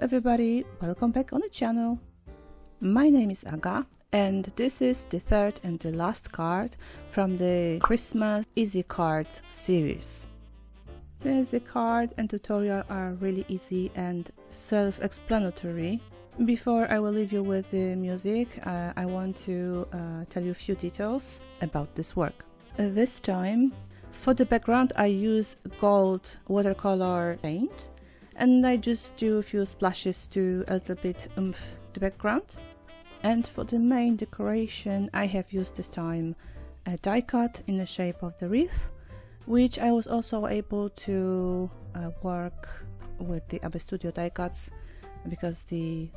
everybody, welcome back on the channel. My name is Aga and this is the third and the last card from the Christmas Easy Cards series. Since the card and tutorial are really easy and self-explanatory, before I will leave you with the music, I want to tell you a few details about this work. This time, for the background I use gold watercolor paint and I just do a few splashes to a little bit oomph the background. And for the main decoration I have used this time a die cut in the shape of the wreath, which I was also able to work with the abstudio die cuts because the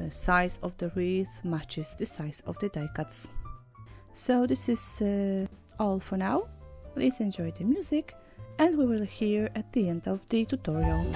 size of the wreath matches the size of the die cuts. So this is all for now. Please enjoy the music and we will hear at the end of the tutorial.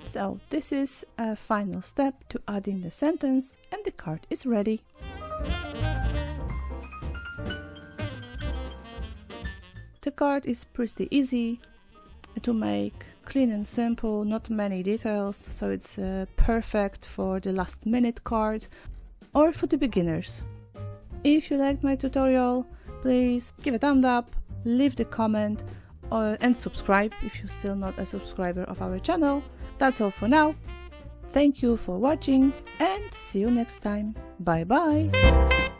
So this is a final step to adding the sentence and the card is ready. The card is pretty easy to make, clean and simple, not many details, so it's perfect for the last minute card or for the beginners. If you liked my tutorial, please give a thumbs up, leave the comment and subscribe if you're still not a subscriber of our channel. That's all for now. Thank you for watching and see you next time. Bye bye!